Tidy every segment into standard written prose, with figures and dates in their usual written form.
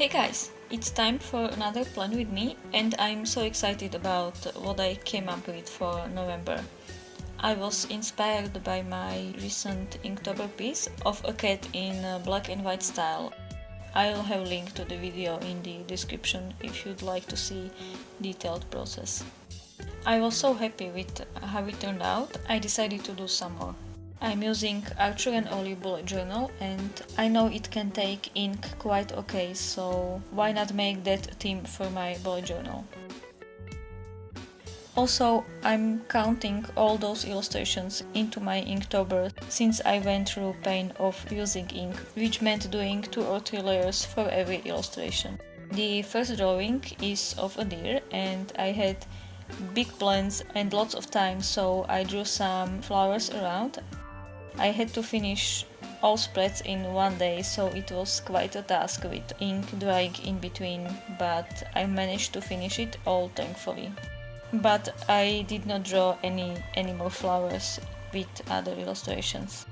Hey guys, it's time for another plan with me and I'm so excited about what I came up with for November. I was inspired by my recent Inktober piece of a cat in black and white style. I'll have a link to the video in the description if you'd like to see detailed process. I was so happy with how it turned out, I decided to do some more. I'm using Archer and Oli bullet journal and I know it can take ink quite okay, so why not make that a theme for my bullet journal. Also, I'm counting all those illustrations into my Inktober since I went through pain of using ink, which meant doing 2 or 3 layers for every illustration. The first drawing is of a deer and I had big plans and lots of time, so I drew some flowers around. I had to finish all spreads in one day, so it was quite a task with ink drying in between, but I managed to finish it all thankfully. But I did not draw any more flowers with other illustrations.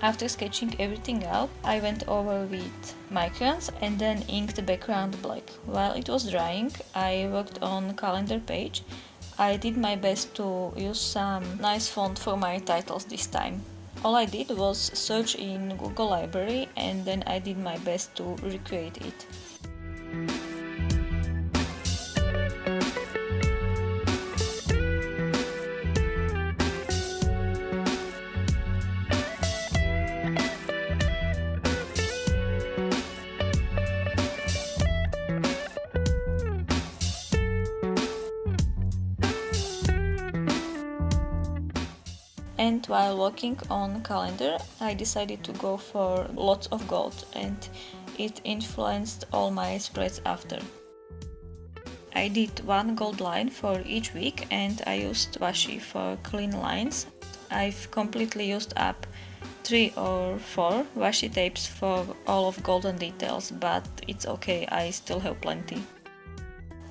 After sketching everything out, I went over with my crayons and then inked the background black. While it was drying, I worked on calendar page. I did my best to use some nice font for my titles this time. All I did was search in Google Library and then I did my best to recreate it. And while working on calendar, I decided to go for lots of gold and it influenced all my spreads after. I did 1 gold line for each week and I used washi for clean lines. I've completely used up 3 or 4 washi tapes for all of golden details, but it's okay, I still have plenty.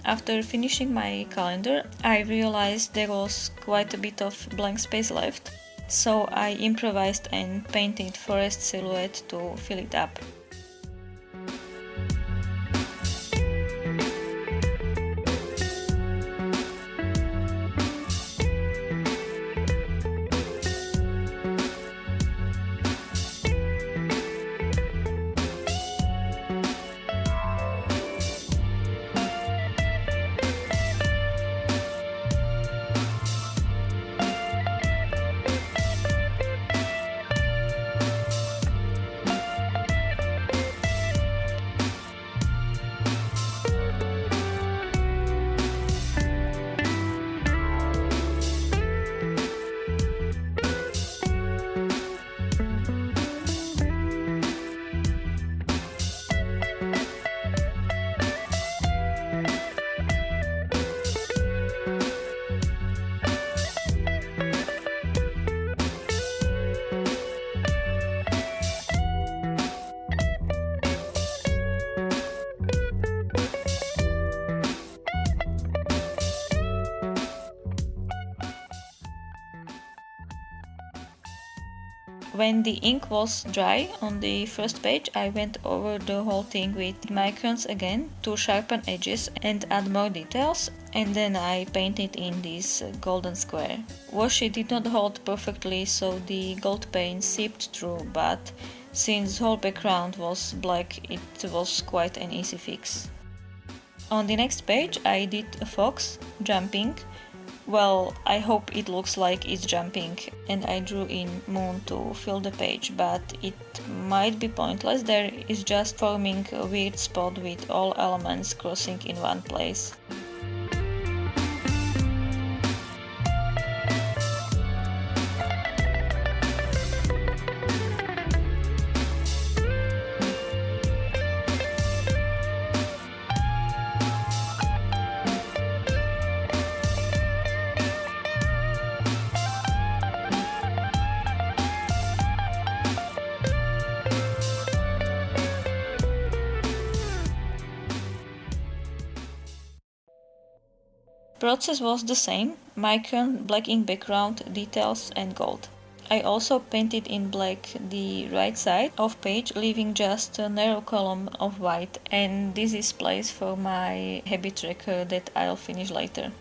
After finishing my calendar, I realized there was quite a bit of blank space left, so I improvised and painted forest silhouette to fill it up. When the ink was dry on the first page, I went over the whole thing with my crayons again to sharpen edges and add more details, and then I painted in this golden square. Washi did not hold perfectly, so the gold paint seeped through, but since the whole background was black, it was quite an easy fix. On the next page I did a fox jumping. Well, I hope it looks like it's jumping, and I drew in moon to fill the page, but it might be pointless, there is just forming a weird spot with all elements crossing in one place. Process was the same, micron, black ink background, details and gold. I also painted in black the right side of page, leaving just a narrow column of white, and this is place for my habit tracker that I'll finish later.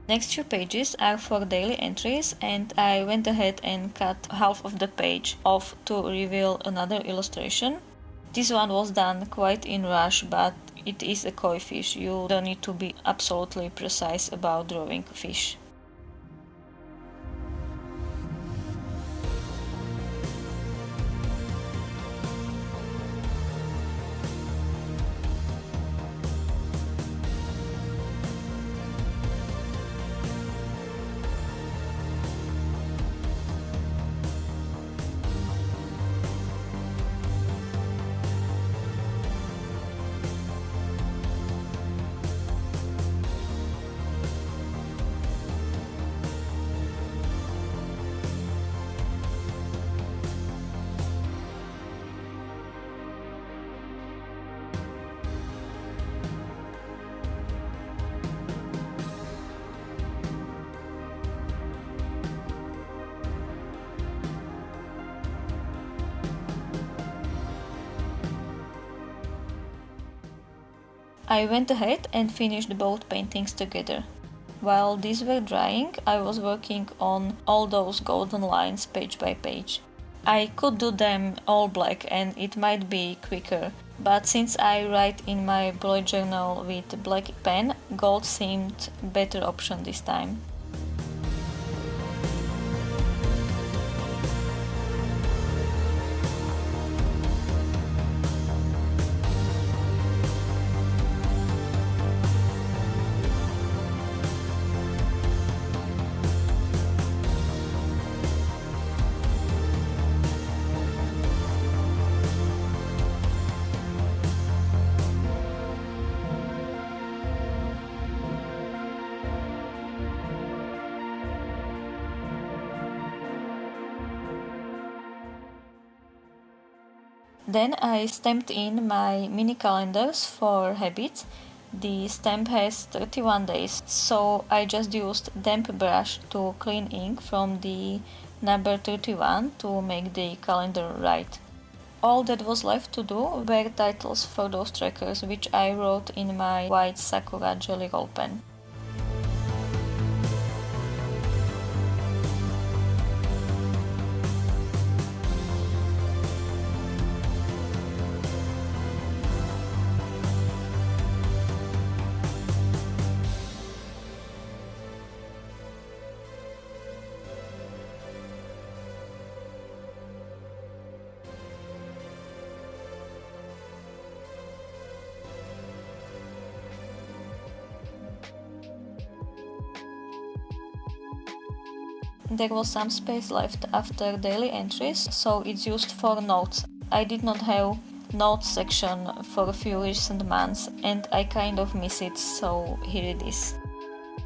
Next few pages are for daily entries, and I went ahead and cut half of the page off to reveal another illustration. This one was done quite in rush, but it is a koi fish. You don't need to be absolutely precise about drawing fish. I went ahead and finished both paintings together. While these were drying, I was working on all those golden lines page by page. I could do them all black and it might be quicker, but since I write in my bullet journal with black pen, gold seemed better option this time. Then I stamped in my mini calendars for habits. The stamp has 31 days, so I just used damp brush to clean ink from the number 31 to make the calendar right. All that was left to do were titles for those trackers, which I wrote in my white Sakura Jelly Roll pen. There was some space left after daily entries, so it's used for notes. I did not have notes section for a few recent months and I kind of miss it, so here it is.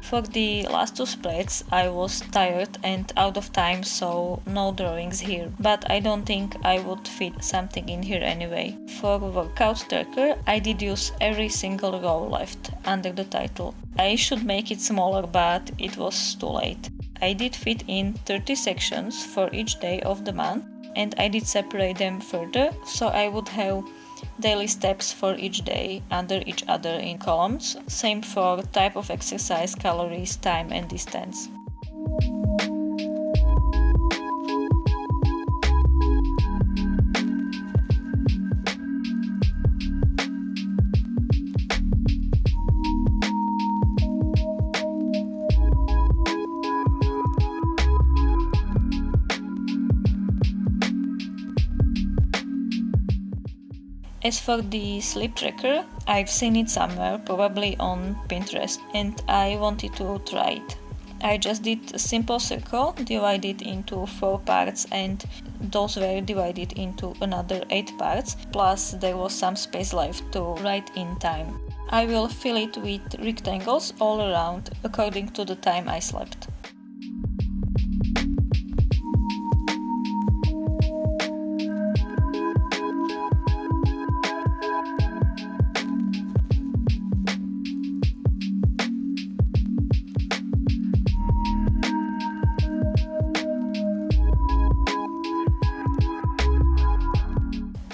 For the last two spreads I was tired and out of time, so no drawings here, but I don't think I would fit something in here anyway. For workout tracker I did use every single row left under the title. I should make it smaller, but it was too late. I did fit in 30 sections for each day of the month and I did separate them further, so I would have daily steps for each day under each other in columns. Same for type of exercise, calories, time and distance. As for the sleep tracker, I've seen it somewhere, probably on Pinterest, and I wanted to try it. I just did a simple circle, divided into 4 parts, and those were divided into another 8 parts, plus there was some space left to write in time. I will fill it with rectangles all around according to the time I slept.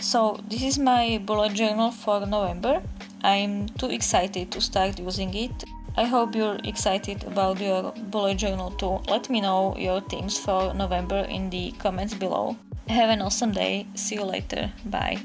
So this is my bullet journal for November. I'm too excited to start using it. I hope you're excited about your bullet journal too. Let me know your themes for November in the comments below. Have an awesome day. See you later. Bye.